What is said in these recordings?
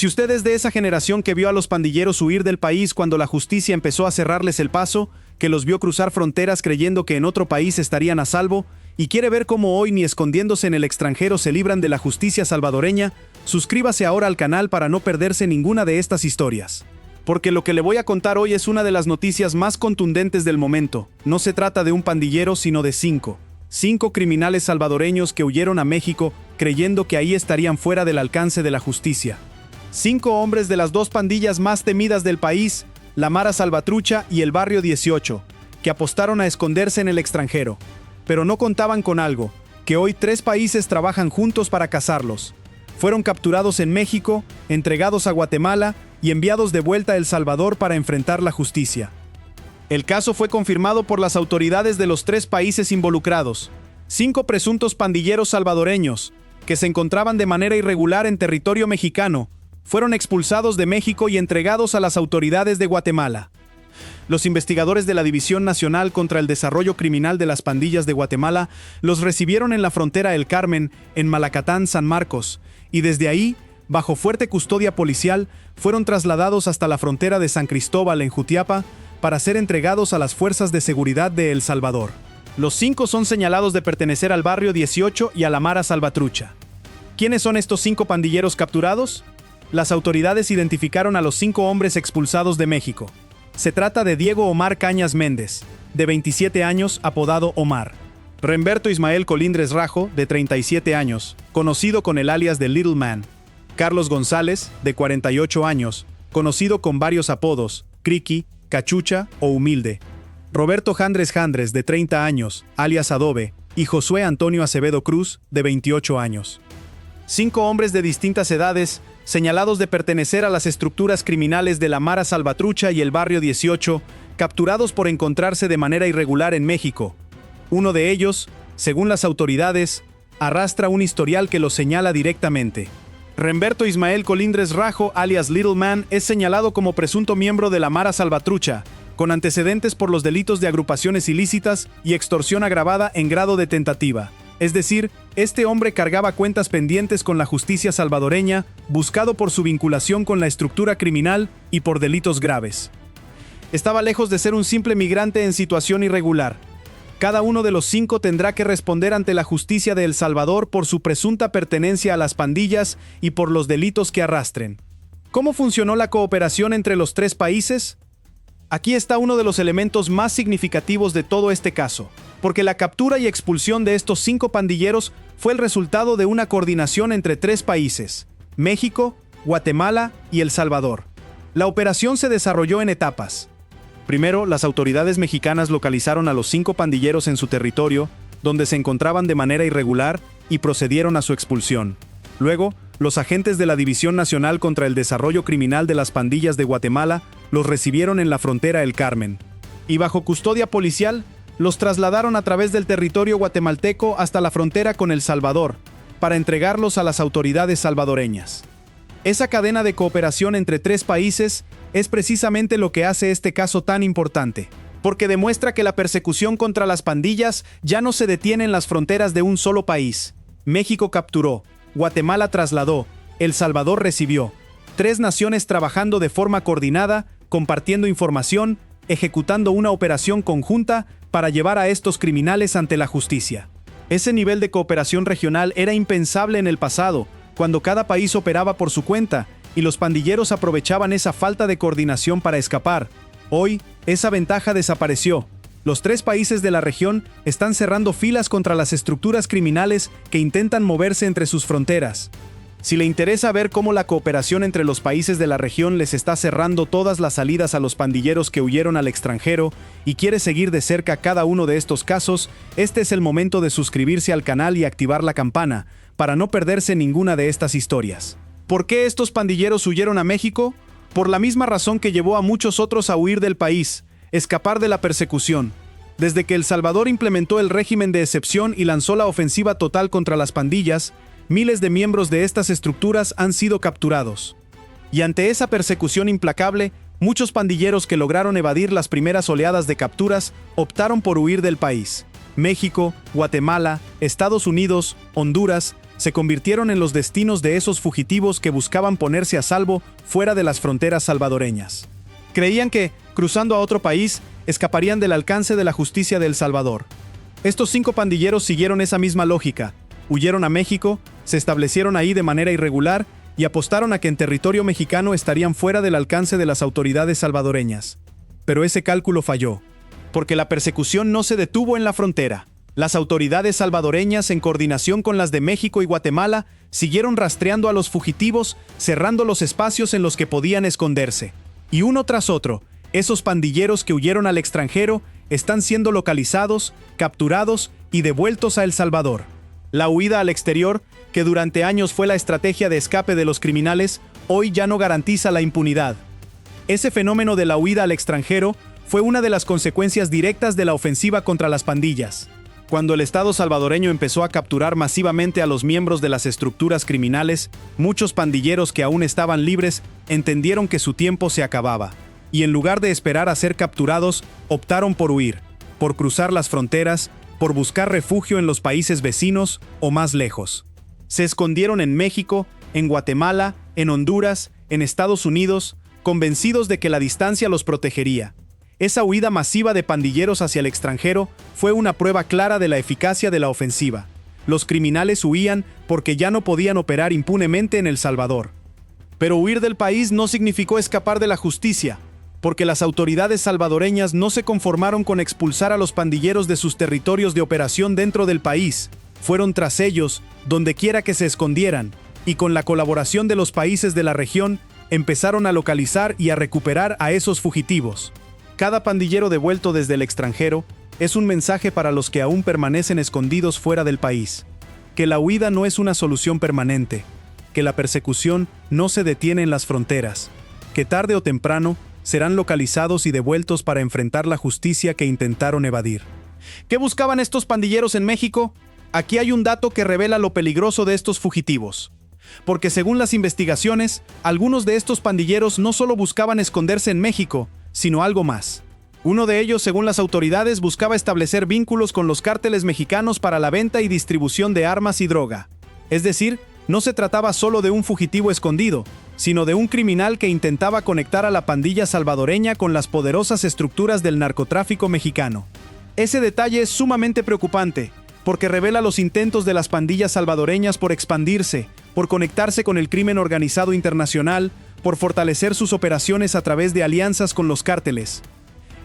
Si usted es de esa generación que vio a los pandilleros huir del país cuando la justicia empezó a cerrarles el paso, que los vio cruzar fronteras creyendo que en otro país estarían a salvo, y quiere ver cómo hoy ni escondiéndose en el extranjero se libran de la justicia salvadoreña, suscríbase ahora al canal para no perderse ninguna de estas historias. Porque lo que le voy a contar hoy es una de las noticias más contundentes del momento. No se trata de un pandillero, sino de cinco criminales salvadoreños que huyeron a México creyendo que ahí estarían fuera del alcance de la justicia. 5 hombres de las 2 pandillas más temidas del país, la Mara Salvatrucha y el Barrio 18, que apostaron a esconderse en el extranjero. Pero no contaban con algo, que hoy 3 países trabajan juntos para cazarlos. Fueron capturados en México, entregados a Guatemala y enviados de vuelta a El Salvador para enfrentar la justicia. El caso fue confirmado por las autoridades de los 3 países involucrados. 5 presuntos pandilleros salvadoreños, que se encontraban de manera irregular en territorio mexicano, fueron expulsados de México y entregados a las autoridades de Guatemala. Los investigadores de la División Nacional contra el Desarrollo Criminal de las Pandillas de Guatemala los recibieron en la frontera El Carmen, en Malacatán, San Marcos, y desde ahí, bajo fuerte custodia policial, fueron trasladados hasta la frontera de San Cristóbal, en Jutiapa, para ser entregados a las fuerzas de seguridad de El Salvador. Los 5 son señalados de pertenecer al Barrio 18 y a la Mara Salvatrucha. ¿Quiénes son estos 5 pandilleros capturados? Las autoridades identificaron a los 5 hombres expulsados de México. Se trata de Diego Omar Cañas Méndez, de 27 años, apodado Omar. Remberto Ismael Colindres Rajo, de 37 años, conocido con el alias de Little Man. Carlos González, de 48 años, conocido con varios apodos, Criqui, Cachucha o Humilde. Roberto Jandres Jandres, de 30 años, alias Adobe, y Josué Antonio Acevedo Cruz, de 28 años. 5 hombres de distintas edades, señalados de pertenecer a las estructuras criminales de la Mara Salvatrucha y el Barrio 18, capturados por encontrarse de manera irregular en México. Uno de ellos, según las autoridades, arrastra un historial que lo señala directamente. Remberto Ismael Colindres Rajo, alias Little Man, es señalado como presunto miembro de la Mara Salvatrucha, con antecedentes por los delitos de agrupaciones ilícitas y extorsión agravada en grado de tentativa. Es decir, este hombre cargaba cuentas pendientes con la justicia salvadoreña, buscado por su vinculación con la estructura criminal y por delitos graves. Estaba lejos de ser un simple migrante en situación irregular. Cada uno de los 5 tendrá que responder ante la justicia de El Salvador por su presunta pertenencia a las pandillas y por los delitos que arrastren. ¿Cómo funcionó la cooperación entre los 3 países? Aquí está uno de los elementos más significativos de todo este caso, porque la captura y expulsión de estos 5 pandilleros fue el resultado de una coordinación entre 3 países, México, Guatemala y El Salvador. La operación se desarrolló en etapas. Primero, las autoridades mexicanas localizaron a los 5 pandilleros en su territorio, donde se encontraban de manera irregular, y procedieron a su expulsión. Luego, los agentes de la División Nacional contra el Desarrollo Criminal de las Pandillas de Guatemala los recibieron en la frontera El Carmen. Y bajo custodia policial, los trasladaron a través del territorio guatemalteco hasta la frontera con El Salvador, para entregarlos a las autoridades salvadoreñas. Esa cadena de cooperación entre 3 países es precisamente lo que hace este caso tan importante, porque demuestra que la persecución contra las pandillas ya no se detiene en las fronteras de un solo país. México capturó, Guatemala trasladó, El Salvador recibió. 3 naciones trabajando de forma coordinada, compartiendo información, ejecutando una operación conjunta para llevar a estos criminales ante la justicia. Ese nivel de cooperación regional era impensable en el pasado, cuando cada país operaba por su cuenta y los pandilleros aprovechaban esa falta de coordinación para escapar. Hoy, esa ventaja desapareció. Los 3 países de la región están cerrando filas contra las estructuras criminales que intentan moverse entre sus fronteras. Si le interesa ver cómo la cooperación entre los países de la región les está cerrando todas las salidas a los pandilleros que huyeron al extranjero y quiere seguir de cerca cada uno de estos casos, este es el momento de suscribirse al canal y activar la campana, para no perderse ninguna de estas historias. ¿Por qué estos pandilleros huyeron a México? Por la misma razón que llevó a muchos otros a huir del país, escapar de la persecución. Desde que El Salvador implementó el régimen de excepción y lanzó la ofensiva total contra las pandillas, miles de miembros de estas estructuras han sido capturados. Y ante esa persecución implacable, muchos pandilleros que lograron evadir las primeras oleadas de capturas optaron por huir del país. México, Guatemala, Estados Unidos, Honduras, se convirtieron en los destinos de esos fugitivos que buscaban ponerse a salvo fuera de las fronteras salvadoreñas. Creían que, cruzando a otro país, escaparían del alcance de la justicia de El Salvador. Estos 5 pandilleros siguieron esa misma lógica, huyeron a México, se establecieron ahí de manera irregular y apostaron a que en territorio mexicano estarían fuera del alcance de las autoridades salvadoreñas. Pero ese cálculo falló, porque la persecución no se detuvo en la frontera. Las autoridades salvadoreñas, en coordinación con las de México y Guatemala, siguieron rastreando a los fugitivos, cerrando los espacios en los que podían esconderse. Y uno tras otro, esos pandilleros que huyeron al extranjero están siendo localizados, capturados y devueltos a El Salvador. La huida al exterior, que durante años fue la estrategia de escape de los criminales, hoy ya no garantiza la impunidad. Ese fenómeno de la huida al extranjero fue una de las consecuencias directas de la ofensiva contra las pandillas. Cuando el Estado salvadoreño empezó a capturar masivamente a los miembros de las estructuras criminales, muchos pandilleros que aún estaban libres entendieron que su tiempo se acababa, y en lugar de esperar a ser capturados, optaron por huir, por cruzar las fronteras, por buscar refugio en los países vecinos o más lejos. Se escondieron en México, en Guatemala, en Honduras, en Estados Unidos, convencidos de que la distancia los protegería. Esa huida masiva de pandilleros hacia el extranjero fue una prueba clara de la eficacia de la ofensiva. Los criminales huían porque ya no podían operar impunemente en El Salvador. Pero huir del país no significó escapar de la justicia, porque las autoridades salvadoreñas no se conformaron con expulsar a los pandilleros de sus territorios de operación dentro del país. Fueron tras ellos, donde quiera que se escondieran, y con la colaboración de los países de la región, empezaron a localizar y a recuperar a esos fugitivos. Cada pandillero devuelto desde el extranjero es un mensaje para los que aún permanecen escondidos fuera del país. Que la huida no es una solución permanente, que la persecución no se detiene en las fronteras, que tarde o temprano serán localizados y devueltos para enfrentar la justicia que intentaron evadir. ¿Qué buscaban estos pandilleros en México? Aquí hay un dato que revela lo peligroso de estos fugitivos. Porque según las investigaciones, algunos de estos pandilleros no solo buscaban esconderse en México, sino algo más. Uno de ellos, según las autoridades, buscaba establecer vínculos con los cárteles mexicanos para la venta y distribución de armas y droga. Es decir, no se trataba solo de un fugitivo escondido, sino de un criminal que intentaba conectar a la pandilla salvadoreña con las poderosas estructuras del narcotráfico mexicano. Ese detalle es sumamente preocupante, porque revela los intentos de las pandillas salvadoreñas por expandirse, por conectarse con el crimen organizado internacional, por fortalecer sus operaciones a través de alianzas con los cárteles.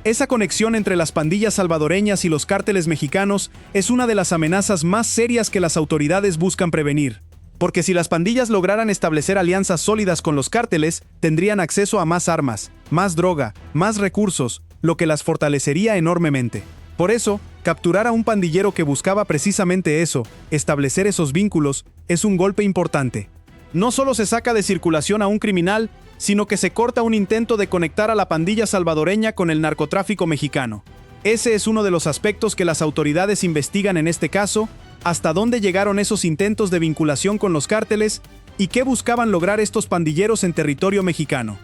Esa conexión entre las pandillas salvadoreñas y los cárteles mexicanos es una de las amenazas más serias que las autoridades buscan prevenir. Porque si las pandillas lograran establecer alianzas sólidas con los cárteles, tendrían acceso a más armas, más droga, más recursos, lo que las fortalecería enormemente. Por eso, capturar a un pandillero que buscaba precisamente eso, establecer esos vínculos, es un golpe importante. No solo se saca de circulación a un criminal, sino que se corta un intento de conectar a la pandilla salvadoreña con el narcotráfico mexicano. Ese es uno de los aspectos que las autoridades investigan en este caso, hasta dónde llegaron esos intentos de vinculación con los cárteles y qué buscaban lograr estos pandilleros en territorio mexicano.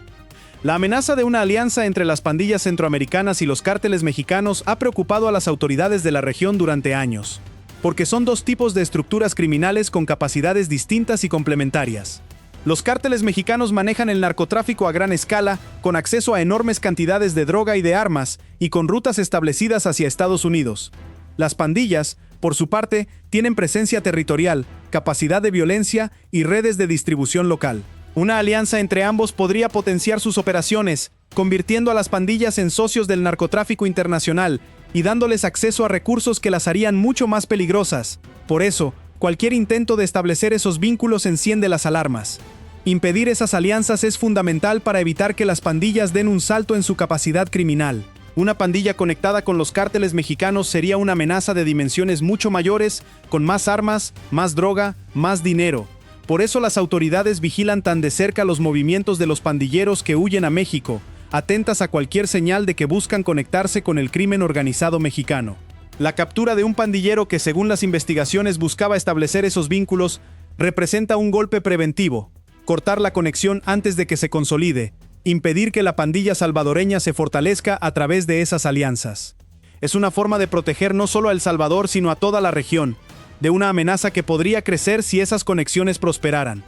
La amenaza de una alianza entre las pandillas centroamericanas y los cárteles mexicanos ha preocupado a las autoridades de la región durante años, porque son dos tipos de estructuras criminales con capacidades distintas y complementarias. Los cárteles mexicanos manejan el narcotráfico a gran escala, con acceso a enormes cantidades de droga y de armas, y con rutas establecidas hacia Estados Unidos. Las pandillas, por su parte, tienen presencia territorial, capacidad de violencia y redes de distribución local. Una alianza entre ambos podría potenciar sus operaciones, convirtiendo a las pandillas en socios del narcotráfico internacional y dándoles acceso a recursos que las harían mucho más peligrosas. Por eso, cualquier intento de establecer esos vínculos enciende las alarmas. Impedir esas alianzas es fundamental para evitar que las pandillas den un salto en su capacidad criminal. Una pandilla conectada con los cárteles mexicanos sería una amenaza de dimensiones mucho mayores, con más armas, más droga, más dinero. Por eso las autoridades vigilan tan de cerca los movimientos de los pandilleros que huyen a México, atentas a cualquier señal de que buscan conectarse con el crimen organizado mexicano. La captura de un pandillero que, según las investigaciones, buscaba establecer esos vínculos, representa un golpe preventivo. Cortar la conexión antes de que se consolide, impedir que la pandilla salvadoreña se fortalezca a través de esas alianzas. Es una forma de proteger no solo a El Salvador, sino a toda la región, de una amenaza que podría crecer si esas conexiones prosperaran.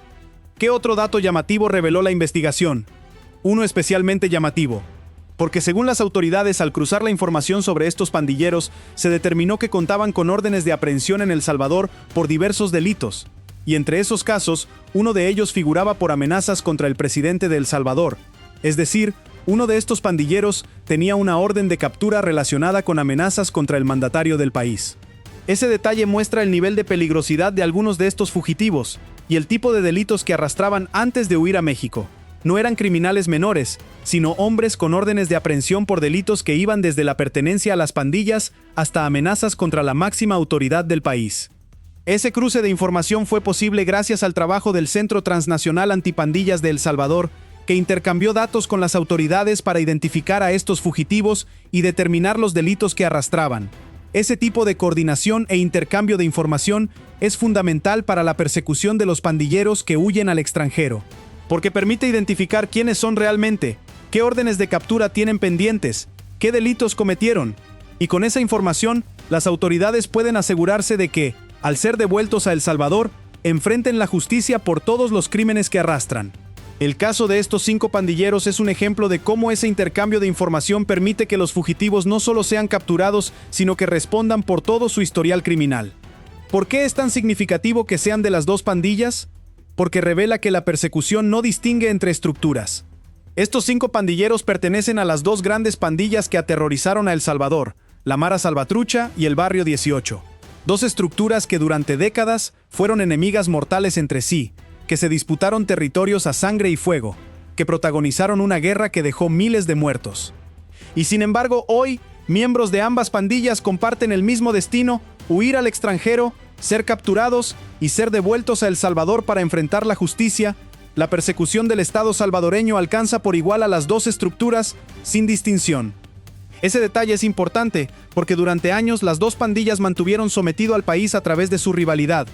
¿Qué otro dato llamativo reveló la investigación? Uno especialmente llamativo, porque según las autoridades, al cruzar la información sobre estos pandilleros, se determinó que contaban con órdenes de aprehensión en El Salvador por diversos delitos, y entre esos casos, uno de ellos figuraba por amenazas contra el presidente de El Salvador. Es decir, uno de estos pandilleros tenía una orden de captura relacionada con amenazas contra el mandatario del país. Ese detalle muestra el nivel de peligrosidad de algunos de estos fugitivos y el tipo de delitos que arrastraban antes de huir a México. No eran criminales menores, sino hombres con órdenes de aprehensión por delitos que iban desde la pertenencia a las pandillas hasta amenazas contra la máxima autoridad del país. Ese cruce de información fue posible gracias al trabajo del Centro Transnacional Antipandillas de El Salvador, que intercambió datos con las autoridades para identificar a estos fugitivos y determinar los delitos que arrastraban. Ese tipo de coordinación e intercambio de información es fundamental para la persecución de los pandilleros que huyen al extranjero, porque permite identificar quiénes son realmente, qué órdenes de captura tienen pendientes, qué delitos cometieron, y con esa información, las autoridades pueden asegurarse de que, al ser devueltos a El Salvador, enfrenten la justicia por todos los crímenes que arrastran. El caso de estos 5 pandilleros es un ejemplo de cómo ese intercambio de información permite que los fugitivos no solo sean capturados, sino que respondan por todo su historial criminal. ¿Por qué es tan significativo que sean de las 2 pandillas? Porque revela que la persecución no distingue entre estructuras. Estos 5 pandilleros pertenecen a las 2 grandes pandillas que aterrorizaron a El Salvador, la Mara Salvatrucha y el Barrio 18. 2 estructuras que durante décadas fueron enemigas mortales entre sí, que se disputaron territorios a sangre y fuego, que protagonizaron una guerra que dejó miles de muertos. Y sin embargo, hoy, miembros de ambas pandillas comparten el mismo destino: huir al extranjero, ser capturados y ser devueltos a El Salvador para enfrentar la justicia. La persecución del Estado salvadoreño alcanza por igual a las 2 estructuras, sin distinción. Ese detalle es importante porque durante años las 2 pandillas mantuvieron sometido al país a través de su rivalidad.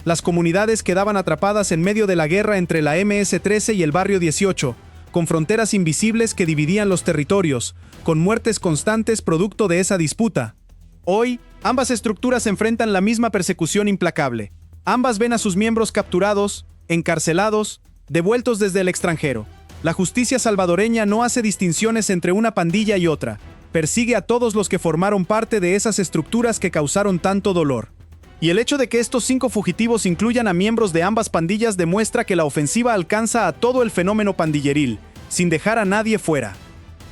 Las comunidades quedaban atrapadas en medio de la guerra entre la MS-13 y el Barrio 18, con fronteras invisibles que dividían los territorios, con muertes constantes producto de esa disputa. Hoy, ambas estructuras enfrentan la misma persecución implacable. Ambas ven a sus miembros capturados, encarcelados, devueltos desde el extranjero. La justicia salvadoreña no hace distinciones entre una pandilla y otra. Persigue a todos los que formaron parte de esas estructuras que causaron tanto dolor. Y el hecho de que estos 5 fugitivos incluyan a miembros de ambas pandillas demuestra que la ofensiva alcanza a todo el fenómeno pandilleril, sin dejar a nadie fuera.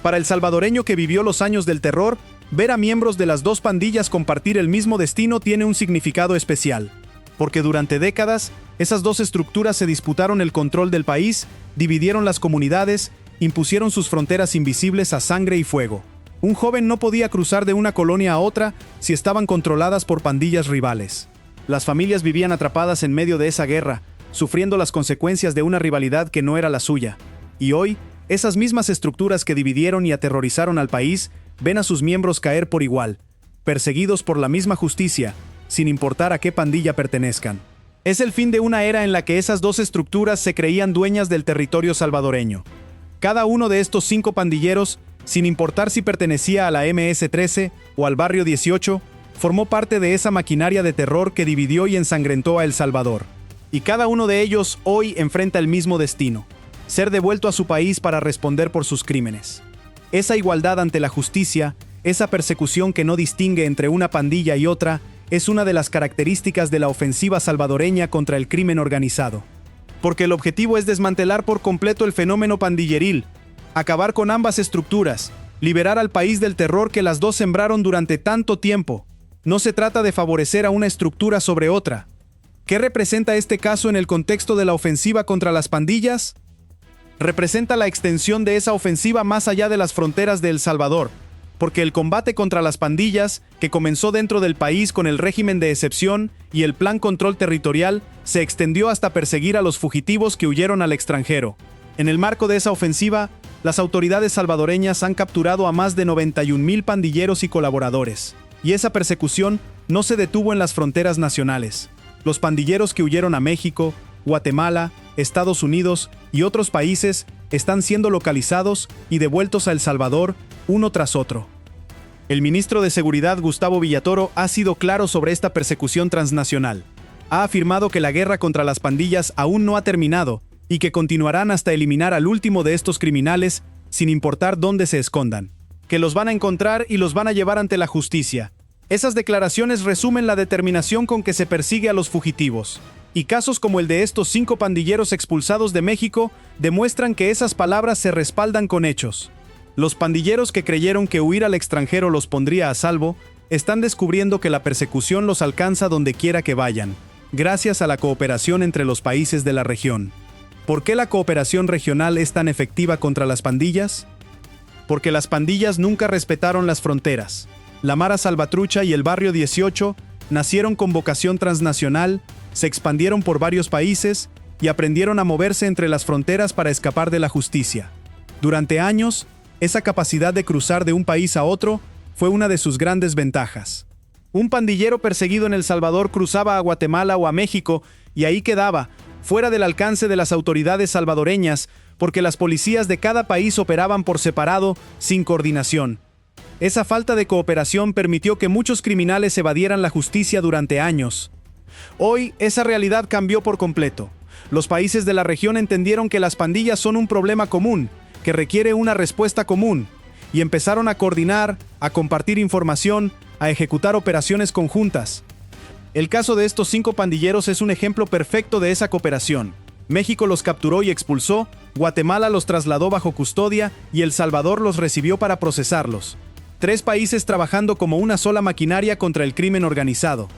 Para el salvadoreño que vivió los años del terror, ver a miembros de las 2 pandillas compartir el mismo destino tiene un significado especial, porque durante décadas, esas 2 estructuras se disputaron el control del país, dividieron las comunidades, impusieron sus fronteras invisibles a sangre y fuego. Un joven no podía cruzar de una colonia a otra si estaban controladas por pandillas rivales. Las familias vivían atrapadas en medio de esa guerra, sufriendo las consecuencias de una rivalidad que no era la suya. Y hoy, esas mismas estructuras que dividieron y aterrorizaron al país ven a sus miembros caer por igual, perseguidos por la misma justicia, sin importar a qué pandilla pertenezcan. Es el fin de una era en la que esas 2 estructuras se creían dueñas del territorio salvadoreño. Cada uno de estos 5 pandilleros, sin importar si pertenecía a la MS-13 o al Barrio 18, formó parte de esa maquinaria de terror que dividió y ensangrentó a El Salvador. Y cada uno de ellos hoy enfrenta el mismo destino: ser devuelto a su país para responder por sus crímenes. Esa igualdad ante la justicia, esa persecución que no distingue entre una pandilla y otra, es una de las características de la ofensiva salvadoreña contra el crimen organizado. Porque el objetivo es desmantelar por completo el fenómeno pandilleril, acabar con ambas estructuras, liberar al país del terror que las 2 sembraron durante tanto tiempo. No se trata de favorecer a una estructura sobre otra. ¿Qué representa este caso en el contexto de la ofensiva contra las pandillas? Representa la extensión de esa ofensiva más allá de las fronteras de El Salvador, porque el combate contra las pandillas, que comenzó dentro del país con el régimen de excepción y el Plan Control Territorial, se extendió hasta perseguir a los fugitivos que huyeron al extranjero. En el marco de esa ofensiva, las autoridades salvadoreñas han capturado a más de 91,000 pandilleros y colaboradores. Y esa persecución no se detuvo en las fronteras nacionales. Los pandilleros que huyeron a México, Guatemala, Estados Unidos y otros países están siendo localizados y devueltos a El Salvador, uno tras otro. El ministro de Seguridad Gustavo Villatoro ha sido claro sobre esta persecución transnacional. Ha afirmado que la guerra contra las pandillas aún no ha terminado y que continuarán hasta eliminar al último de estos criminales sin importar dónde se escondan. Que los van a encontrar y los van a llevar ante la justicia. Esas declaraciones resumen la determinación con que se persigue a los fugitivos. Y casos como el de estos 5 pandilleros expulsados de México demuestran que esas palabras se respaldan con hechos. Los pandilleros que creyeron que huir al extranjero los pondría a salvo, están descubriendo que la persecución los alcanza donde quiera que vayan, gracias a la cooperación entre los países de la región. ¿Por qué la cooperación regional es tan efectiva contra las pandillas? Porque las pandillas nunca respetaron las fronteras. La Mara Salvatrucha y el Barrio 18 nacieron con vocación transnacional, se expandieron por varios países y aprendieron a moverse entre las fronteras para escapar de la justicia. Durante años, esa capacidad de cruzar de un país a otro fue una de sus grandes ventajas. Un pandillero perseguido en El Salvador cruzaba a Guatemala o a México y ahí quedaba, fuera del alcance de las autoridades salvadoreñas, porque las policías de cada país operaban por separado, sin coordinación. Esa falta de cooperación permitió que muchos criminales evadieran la justicia durante años. Hoy, esa realidad cambió por completo. Los países de la región entendieron que las pandillas son un problema común, que requiere una respuesta común, y empezaron a coordinar, a compartir información, a ejecutar operaciones conjuntas. El caso de estos 5 pandilleros es un ejemplo perfecto de esa cooperación. México los capturó y expulsó, Guatemala los trasladó bajo custodia y El Salvador los recibió para procesarlos. 3 países trabajando como una sola maquinaria contra el crimen organizado.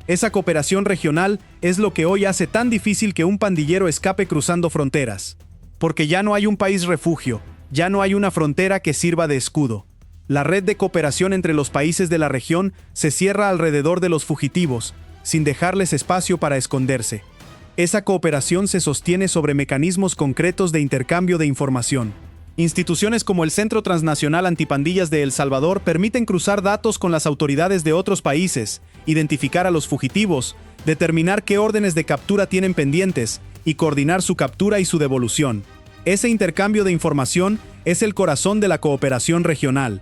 Esa cooperación regional es lo que hoy hace tan difícil que un pandillero escape cruzando fronteras. Porque ya no hay un país refugio, ya no hay una frontera que sirva de escudo. La red de cooperación entre los países de la región se cierra alrededor de los fugitivos, sin dejarles espacio para esconderse. Esa cooperación se sostiene sobre mecanismos concretos de intercambio de información. Instituciones como el Centro Transnacional Antipandillas de El Salvador permiten cruzar datos con las autoridades de otros países, identificar a los fugitivos, determinar qué órdenes de captura tienen pendientes y coordinar su captura y su devolución. Ese intercambio de información es el corazón de la cooperación regional.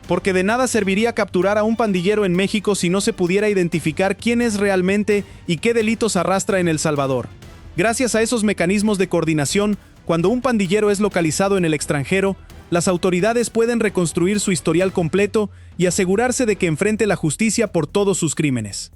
Porque de nada serviría capturar a un pandillero en México si no se pudiera identificar quién es realmente y qué delitos arrastra en El Salvador. Gracias a esos mecanismos de coordinación, cuando un pandillero es localizado en el extranjero, las autoridades pueden reconstruir su historial completo y asegurarse de que enfrente la justicia por todos sus crímenes.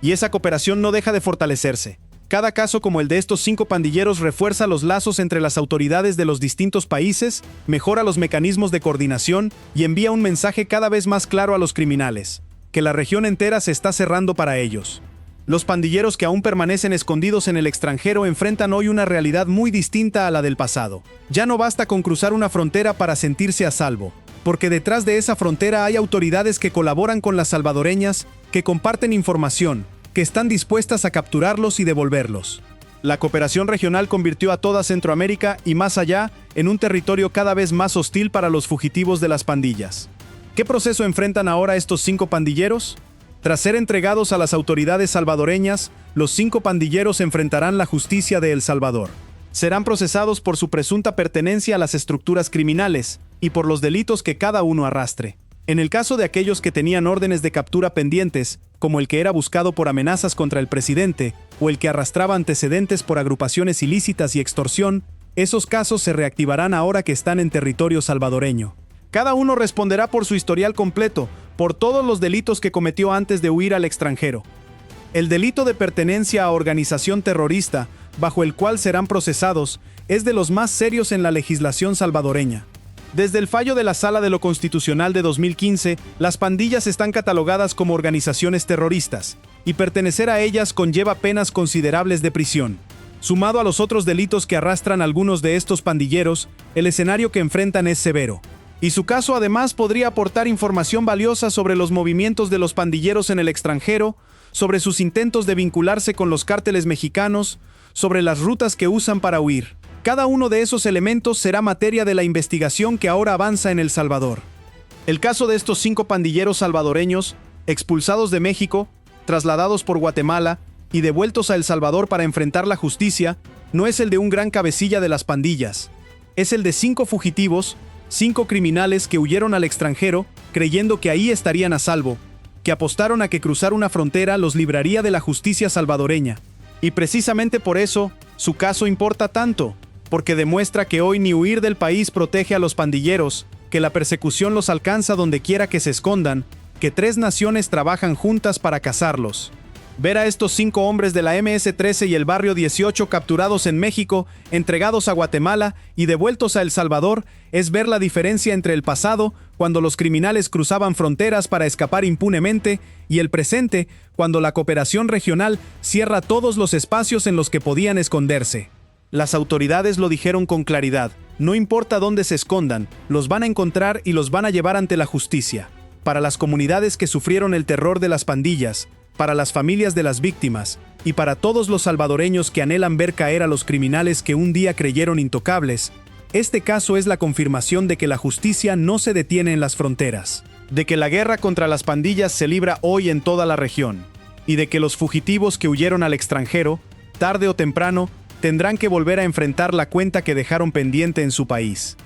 Y esa cooperación no deja de fortalecerse. Cada caso como el de estos 5 pandilleros refuerza los lazos entre las autoridades de los distintos países, mejora los mecanismos de coordinación y envía un mensaje cada vez más claro a los criminales, que la región entera se está cerrando para ellos. Los pandilleros que aún permanecen escondidos en el extranjero enfrentan hoy una realidad muy distinta a la del pasado. Ya no basta con cruzar una frontera para sentirse a salvo, porque detrás de esa frontera hay autoridades que colaboran con las salvadoreñas, que comparten información, que están dispuestas a capturarlos y devolverlos. La cooperación regional convirtió a toda Centroamérica y más allá en un territorio cada vez más hostil para los fugitivos de las pandillas. ¿Qué proceso enfrentan ahora estos 5 pandilleros? Tras ser entregados a las autoridades salvadoreñas, los 5 pandilleros enfrentarán la justicia de El Salvador. Serán procesados por su presunta pertenencia a las estructuras criminales y por los delitos que cada uno arrastre. En el caso de aquellos que tenían órdenes de captura pendientes, como el que era buscado por amenazas contra el presidente, o el que arrastraba antecedentes por agrupaciones ilícitas y extorsión, esos casos se reactivarán ahora que están en territorio salvadoreño. Cada uno responderá por su historial completo, por todos los delitos que cometió antes de huir al extranjero. El delito de pertenencia a organización terrorista, bajo el cual serán procesados, es de los más serios en la legislación salvadoreña. Desde el fallo de la Sala de lo Constitucional de 2015, las pandillas están catalogadas como organizaciones terroristas, y pertenecer a ellas conlleva penas considerables de prisión. Sumado a los otros delitos que arrastran algunos de estos pandilleros, el escenario que enfrentan es severo. Y su caso además podría aportar información valiosa sobre los movimientos de los pandilleros en el extranjero, sobre sus intentos de vincularse con los cárteles mexicanos, sobre las rutas que usan para huir. Cada uno de esos elementos será materia de la investigación que ahora avanza en El Salvador. El caso de estos 5 pandilleros salvadoreños, expulsados de México, trasladados por Guatemala y devueltos a El Salvador para enfrentar la justicia, no es el de un gran cabecilla de las pandillas. Es el de 5 fugitivos, 5 criminales que huyeron al extranjero creyendo que ahí estarían a salvo, que apostaron a que cruzar una frontera los libraría de la justicia salvadoreña. Y precisamente por eso, su caso importa tanto, porque demuestra que hoy ni huir del país protege a los pandilleros, que la persecución los alcanza donde quiera que se escondan, que 3 naciones trabajan juntas para cazarlos. Ver a estos 5 hombres de la MS-13 y el barrio 18 capturados en México, entregados a Guatemala y devueltos a El Salvador, es ver la diferencia entre el pasado, cuando los criminales cruzaban fronteras para escapar impunemente, y el presente, cuando la cooperación regional cierra todos los espacios en los que podían esconderse. Las autoridades lo dijeron con claridad: no importa dónde se escondan, los van a encontrar y los van a llevar ante la justicia. Para las comunidades que sufrieron el terror de las pandillas, para las familias de las víctimas y para todos los salvadoreños que anhelan ver caer a los criminales que un día creyeron intocables, este caso es la confirmación de que la justicia no se detiene en las fronteras, de que la guerra contra las pandillas se libra hoy en toda la región, y de que los fugitivos que huyeron al extranjero, tarde o temprano, tendrán que volver a enfrentar la cuenta que dejaron pendiente en su país.